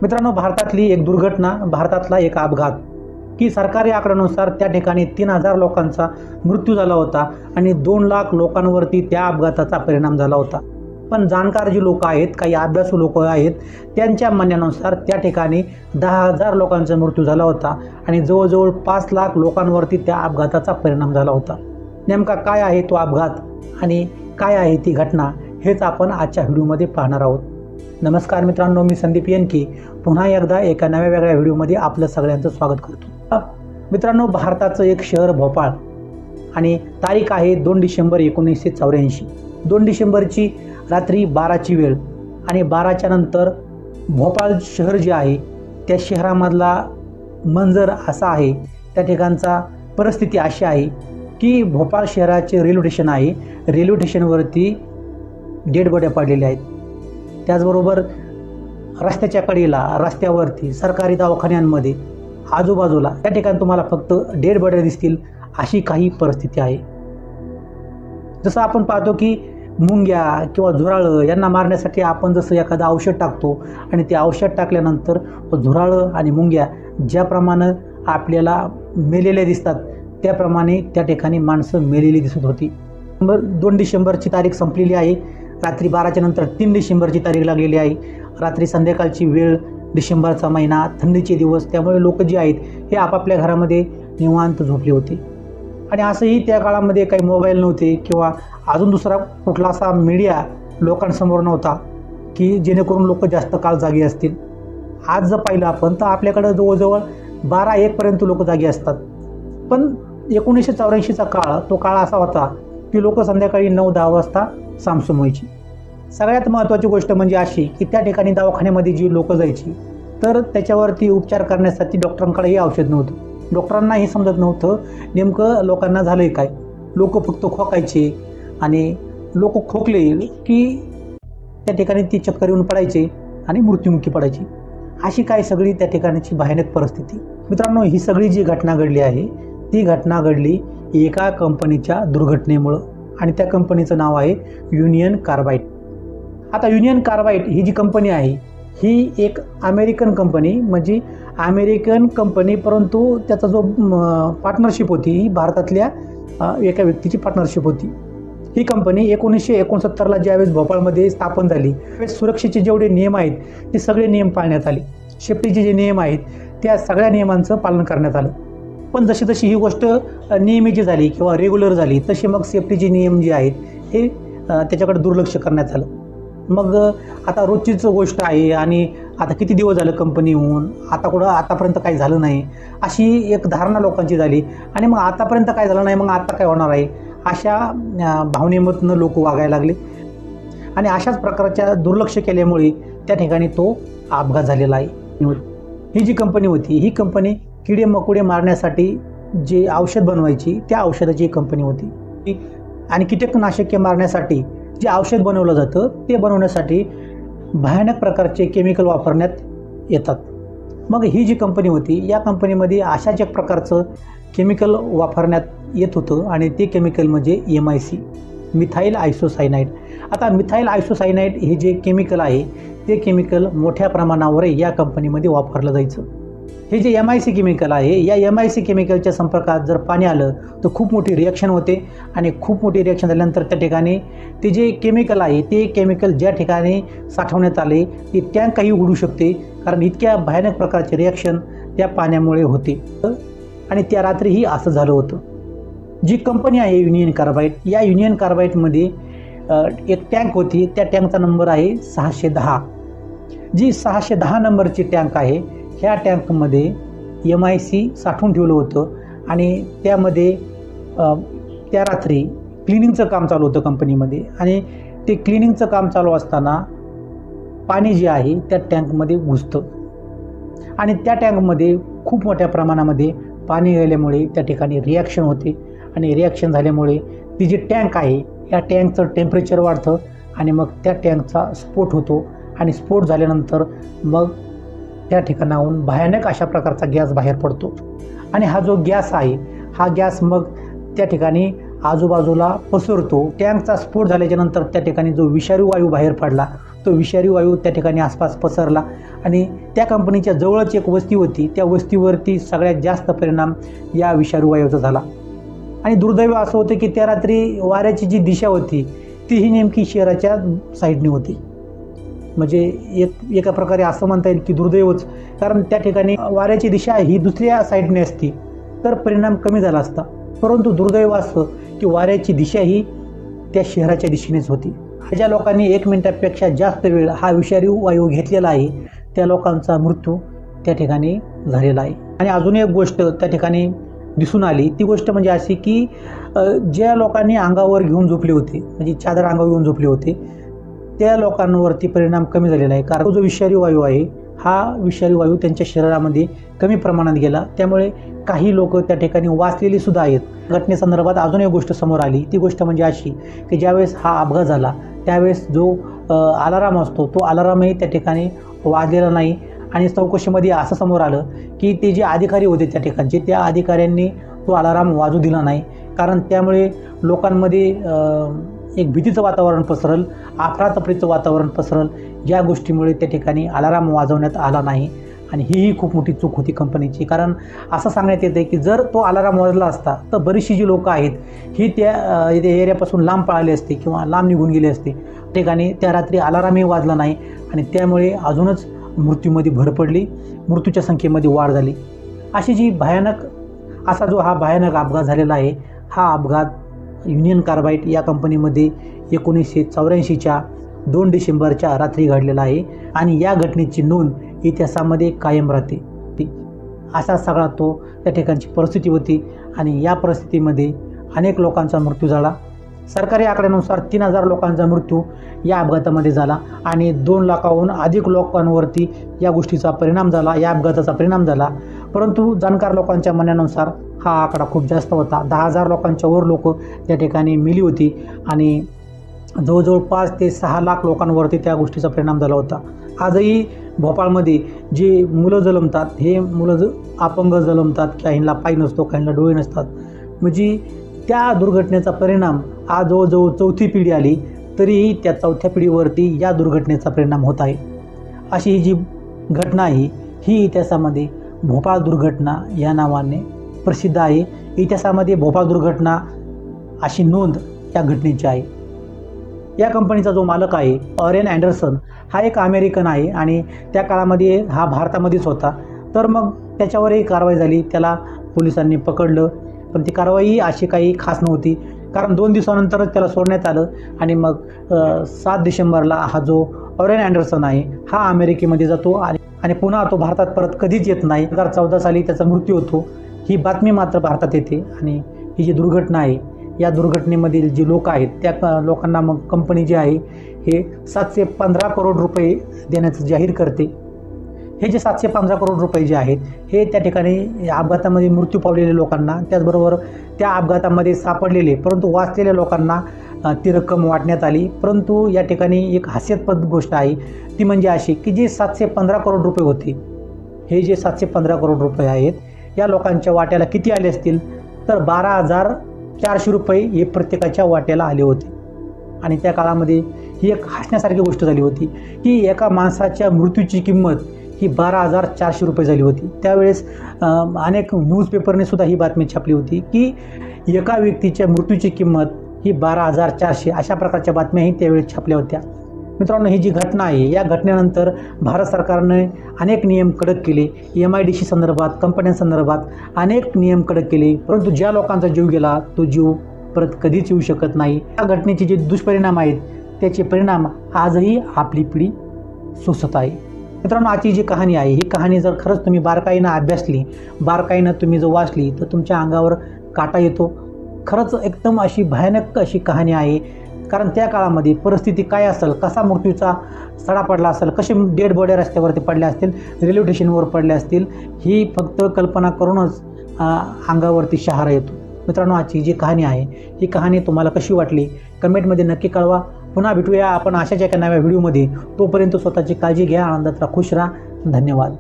मित्रांनो, भारतातली एक दुर्घटना, भारतातला एक अपघात की सरकारी आकड्यानुसार त्या ठिकाणी 3000 लोकांचा मृत्यू झाला होता आणि 2 लाख लोकांवरती त्या अपघाताचा परिणाम झाला होता। पण जाणकार जी लोक आहेत, काही अभ्यासू लोक आहेत, त्यांच्या म्हणण्यानुसार त्या ठिकाणी 10,000 लोकांचा मृत्यू झाला होता आणि जवळजवळ 5 लाख लोकांवरती त्या अपघाताचा परिणाम झाला होता। नेमका काय आहे तो अपघात आणि काय आहे ती घटना, हेच आपण आजच्या व्हिडिओमध्ये पाहणार आहोत। नमस्कार मित्रांनो, मी संदीप येनकी पुन्हा एकदा एका नव्या वेगळ्या व्हिडिओमध्ये आपलं सगळ्यांचं स्वागत करतो। मित्रांनो, भारताचं एक शहर भोपाळ आणि तारीख आहे 2 डिसेंबर 1984। 2 डिसेंबरची रात्री 12ची वेळ आणि 12च्या नंतर भोपाळ शहर जे आहे त्या शहरामधला मंजर असा आहे, त्या ठिकाणचा परिस्थिती अशी आहे की भोपाळ शहराचे रेल्वे स्टेशन आहे, रेल्वे स्टेशनवरती डेड बॉड्या पडलेल्या आहेत। त्याचबरोबर रस्त्याच्या कडेला, रस्त्यावरती, सरकारी दवाखान्यांमध्ये आजूबाजूला त्या ठिकाणी तुम्हाला फक्त डेड बॉड्या दिसतील अशी काही परिस्थिती आहे। जसं आपण पाहतो की मुंग्या किंवा झुराळं यांना मारण्यासाठी आपण जसं एखादं औषध टाकतो आणि ते औषध टाकल्यानंतर झुराळं आणि मुंग्या ज्याप्रमाणे आपल्याला मेलेल्या दिसतात त्याप्रमाणे त्या ठिकाणी माणसं मेलेली दिसत होती। 2 डिसेंबरची तारीख संपलेली आहे, रात्री 12च्या नंतर 3 डिसेंबरची तारीख लागलेली आहे। रात्री संध्याकाळची वेळ, डिसेंबरचा महिना, थंडीचे दिवस, त्यामुळे लोक जे आहेत हे आपापल्या घरामध्ये निवांत झोपले होते। आणि असंही त्या काळामध्ये काही मोबाईल नव्हते किंवा अजून दुसरा कुठला असा मीडिया लोकांसमोर नव्हता की जेणेकरून लोक जास्त काळ जागी असतील। आज जर पाहिलं आपण तर आपल्याकडं जवळजवळ 12-1 पर्यंत लोक जागी असतात, पण 1984चा काळ तो काळ असा होता की लोक संध्याकाळी 9-10 वाजता सामसूम व्हायची। सगळ्यात महत्त्वाची गोष्ट म्हणजे अशी की त्या ठिकाणी दवाखान्यामध्ये जी लोक जायची तर त्याच्यावरती उपचार करण्यासाठी डॉक्टरांकडेही औषध नव्हतं। डॉक्टरांनाही समजत नव्हतं नेमकं लोकांना झालं आहे काय। लोक फक्त खोकायचे आणि लोक खोकले की त्या ठिकाणी ती चक्कर येऊन पडायचे आणि मृत्युमुखी पडायची। अशी काय सगळी त्या ठिकाणची भयानक परिस्थिती। मित्रांनो, ही सगळी जी घटना घडली आहे ती घटना घडली एका कंपनीच्या दुर्घटनेमुळं आणि त्या कंपनीचं नाव आहे युनियन कार्बाइड। आता युनियन कार्बाइड ही जी कंपनी आहे ही एक अमेरिकन कंपनी, म्हणजे अमेरिकन कंपनी, परंतु त्याचा जो पार्टनरशिप होती ही भारतातल्या एका व्यक्तीची पार्टनरशिप होती। ही कंपनी 1969ला ज्यावेळेस भोपाळमध्ये स्थापन झाली त्यावेळेस सुरक्षेचे जेवढे नियम आहेत ते सगळे नियम पाळण्यात आले। सेफ्टीचे जे नियम आहेत त्या सगळ्या नियमांचं पालन करण्यात आलं। पण जशी जशी ही गोष्ट नियमित झाली किंवा रेग्युलर झाली तसे मग सेफ्टीचे नियम जे आहेत हे त्याच्याकडे दुर्लक्ष करण्यात आलं। मग आता रोजचीच गोष्ट आहे आणि आता किती दिवस झालं कंपनी होऊन, आतापर्यंत काही झालं नाही अशी एक धारणा लोकांची झाली आणि मग आतापर्यंत काय झालं नाही, मग आता काय होणार आहे अशा भावनेमधनं लोक वागायला लागले आणि अशाच प्रकारच्या दुर्लक्ष केल्यामुळे त्या ठिकाणी तो अपघात झालेला आहे। ही जी कंपनी होती ही कंपनी किडे मकोडे मारण्यासाठी जे औषध बनवायची त्या औषधाची कंपनी होती आणि कीटकनाशके मारण्यासाठी जे औषध बनवलं जातं ते बनवण्यासाठी भयानक प्रकारचे केमिकल वापरण्यात येतात। मग ही जी कंपनी होती या कंपनीमध्ये अशाच एक प्रकारचं केमिकल वापरण्यात येत होतं आणि ते केमिकल म्हणजे MIC, मिथाईल आयसोसायनाईड। आता मिथाईल आयसोसायनाईड हे जे केमिकल आहे ते केमिकल मोठ्या प्रमाणावर या कंपनीमध्ये वापरलं जायचं। हे जे MIC केमिकल आहे या MIC केमिकलच्या संपर्कात जर पाणी आलं तर खूप मोठी रिॲक्शन होते आणि खूप मोठी रिॲक्शन झाल्यानंतर त्या ठिकाणी ते जे केमिकल आहे ते केमिकल ज्या ठिकाणी साठवण्यात आले ते टँकही उडू शकते, कारण इतक्या भयानक प्रकारचे रिॲक्शन त्या पाण्यामुळे होते आणि त्या रात्रीही असं झालं होतं। जी कंपनी आहे युनियन कार्बाइड, या युनियन कार्बाइडमध्ये एक टँक होती, त्या टँकचा नंबर आहे 610। जी 610 नंबरची टँक आहे ह्या टँकमध्ये MIC साठवून ठेवलं होतं आणि त्यामध्ये त्या रात्री क्लिनिंगचं काम चालू होतं कंपनीमध्ये आणि ते क्लिनिंगचं काम चालू असताना पाणी जे आहे त्या टँकमध्ये घुसतं आणि त्या टँकमध्ये खूप मोठ्या प्रमाणामध्ये पाणी गेल्यामुळे त्या ठिकाणी रिॲक्शन होते आणि रिॲक्शन झाल्यामुळे ती जी टँक आहे या टँकचं टेम्परेचर वाढतं आणि मग त्या टँकचा स्फोट होतो आणि स्फोट झाल्यानंतर मग त्या ठिकाणाहून भयानक अशा प्रकारचा गॅस बाहेर पडतो आणि हा जो गॅस आहे हा गॅस मग त्या ठिकाणी आजूबाजूला पसरतो। टँकचा स्फोट झाल्याच्या नंतर त्या ठिकाणी जो विषारी वायू बाहेर पडला तो विषारी वायू त्या ठिकाणी आसपास पसरला आणि त्या कंपनीच्या जवळच एक वस्ती होती, त्या वस्तीवरती सगळ्यात जास्त परिणाम या विषारी वायूचा झाला. आणि दुर्दैव असं होतं की त्या रात्री वाऱ्याची जी दिशा होती तीही नेमकी शहराच्या साईडने होती. म्हणजे एका प्रकारे असं म्हणता येईल की दुर्दैवच, कारण त्या ठिकाणी वाऱ्याची दिशा ही दुसऱ्या साईडने असती तर परिणाम कमी झाला असता. परंतु दुर्दैव असं की वाऱ्याची दिशा ही त्या शहराच्या दिशेनेच होती. ज्या लोकांनी 1 मिनिटापेक्षा जास्त वेळ हा विषारी वायू घेतलेला आहे त्या लोकांचा मृत्यू त्या ठिकाणी झालेला आहे. आणि अजून एक गोष्ट त्या ठिकाणी दिसून आली, ती गोष्ट म्हणजे अशी की ज्या लोकांनी अंगावर घेऊन झोपले होते, म्हणजे चादर अंगावर घेऊन झोपले होते, त्या लोकांवरती परिणाम कमी झालेला आहे. कारण जो विषारी वायू आहे हा विषारी वायू त्यांच्या शरीरामध्ये कमी प्रमाणात गेला, त्यामुळे काही लोक त्या ठिकाणी वाचलेली सुद्धा आहेत. घटनेसंदर्भात अजून एक गोष्ट समोर आली, ती गोष्ट म्हणजे अशी की ज्यावेळेस हा अपघात झाला त्यावेळेस जो अलाराम असतो तो अलारामही त्या ठिकाणी वाजलेला नाही. आणि चौकशीमध्ये असं समोर आलं की ते जे अधिकारी होते त्या ठिकाणचे, त्या अधिकाऱ्यांनी तो अलाराम वाजू दिला नाही, कारण त्यामुळे लोकांमध्ये एक भीतीचं वातावरण पसरल, अफरातफरीचं वातावरण पसरल. या गोष्टीमुळे त्या ठिकाणी अलाराम वाजवण्यात आला नाही आणि ही खूप मोठी चूक होती कंपनीची. कारण असं सांगण्यात येतं की जर तो अलाराम वाजला असता तर बरीचशी जी लोकं आहेत ही त्या एरियापासून लांब पळाली असते किंवा लांब निघून गेली असते. ठिकाणी त्या रात्री अलारामही वाजला नाही आणि त्यामुळे अजूनच मृत्यूमध्ये भर पडली, मृत्यूच्या संख्येमध्ये वाढ झाली. अशी जी असा जो हा भयानक अपघात झालेला आहे, हा अपघात युनियन कार्बाइड या कंपनीमध्ये 1984च्या 2 डिसेंबरच्या रात्री घडलेला आहे आणि या घटनेची नोंद इतिहासामध्ये कायम राहते. असा सगळा तो त्या ठिकाणची परिस्थिती होती आणि या परिस्थितीमध्ये अनेक लोकांचा मृत्यू झाला. सरकारी आकड्यानुसार 3000 लोकांचा मृत्यू या अपघातामध्ये झाला आणि 2 लाखाहून अधिक लोकांवरती या गोष्टीचा परिणाम झाला, या अपघाताचा परिणाम झाला. परंतु जाणकार लोकांच्या म्हणण्यानुसार हा आकडा खूप जास्त होता. 10,000 लोकांच्या वर लोक त्या ठिकाणी मेली होती आणि जवळजवळ 5 ते 6 लाख लोकांवरती त्या गोष्टीचा परिणाम झाला होता. आजही भोपाळमध्ये जे मुलं जन्मतात, हे मुलं अपंग जन्मतात, काहींना पाय नसतो, काहींना डोळे नसतात. म्हणजे त्या दुर्घटनेचा परिणाम आज जवळजवळ 4थी पिढी आली तरीही त्या 4थ्या पिढीवरती या दुर्घटनेचा परिणाम होत आहे. अशी ही जी घटना आहे ही इतिहासामध्ये भोपाळ दुर्घटना या नावाने प्रसिद्ध आहे. इतिहासामध्ये भोपाळ दुर्घटना अशी नोंद या घटनेची आहे. या कंपनीचा जो मालक आहे ऑरेन अँडरसन हा एक अमेरिकन आहे आणि त्या काळामध्ये हा भारतामध्येच होता. तर मग त्याच्यावरही कारवाई झाली, त्याला पोलिसांनी पकडलं, पण ती कारवाई अशी काही खास नव्हती, कारण 2 दिवसानंतरच त्याला सोडण्यात आलं. आणि मग 7 डिसेंबरला हा जो ऑरेन अँडरसन आहे हा अमेरिकेमध्ये जातो आणि पुन्हा तो भारतात परत कधीच येत नाही. 2014 साली त्याचा मृत्यू होतो. ही बातमी मात्र भारतात येते आणि ही जी दुर्घटना आहे या दुर्घटनेमधील जी लोक आहेत त्या लोकांना मग कंपनी जी आहे हे 715 करोड रुपये देण्याचं जाहीर करते. हे जे 715 करोड रुपये जे आहेत हे त्या ठिकाणी अपघातामध्ये मृत्यू पावलेल्या लोकांना, त्याचबरोबर त्या अपघातामध्ये सापडलेले परंतु वाचलेल्या लोकांना ती रक्कम वाटण्यात आली. परंतु या ठिकाणी एक हास्यास्पद गोष्ट आहे, ती म्हणजे अशी की जे 715 करोड रुपये होते, हे जे 715 करोड रुपये आहेत या लोकांच्या वाट्याला किती आले असतील तर 12,400 रुपये हे प्रत्येकाच्या वाट्याला आले होते. आणि त्या काळामध्ये ही एक हसण्यासारखी गोष्ट झाली होती की एका माणसाच्या मृत्यूची किंमत ही 12,400 रुपये झाली होती. त्यावेळेस अनेक न्यूजपेपरने सुद्धा ही बातमी छापली होती की एका व्यक्तीच्या मृत्यूची किंमत ही 12,400, अशा प्रकारच्या बातम्याही त्यावेळेस छापल्या होत्या. मित्रांनो, ही जी घटना आहे या घटनेनंतर भारत सरकारने अनेक नियम कडक केले. MIDC संदर्भात, कंपन्यांसंदर्भात अनेक नियम कडक केले. परंतु ज्या लोकांचा जीव गेला तो जीव परत कधीच येऊ शकत नाही. या घटनेचे जे दुष्परिणाम आहेत त्याचे परिणाम आजही आपली पिढी सोसत आहे. मित्रांनो, आजची जी कहाणी आहे ही कहाणी जर खरंच तुम्ही बारकाईनं अभ्यासली, बारकाईनं तुम्ही जर वाचली तर तुमच्या अंगावर काटा येतो. खरंच एकदम अशी भयानक अशी कहाणी आहे. कारण त्या काळामध्ये परिस्थिती काय असेल, कसा मृत्यूचा सडा पडला असेल, कसे डेड बॉड्या रस्त्यावरती पडल्या असतील, रेल्वे स्टेशनवर पडल्या असतील, ही फक्त कल्पना करूनच अंगावरती शहारा येतो. मित्रांनो, आजची जी कहाणी आहे ही कहाणी तुम्हाला कशी वाटली कमेंटमध्ये नक्की कळवा. पुन्हा भेटूया आपण अशाच एका नव्या व्हिडिओमध्ये. तोपर्यंत स्वतःची काळजी घ्या, आनंदात राहा, खुश राहा. धन्यवाद.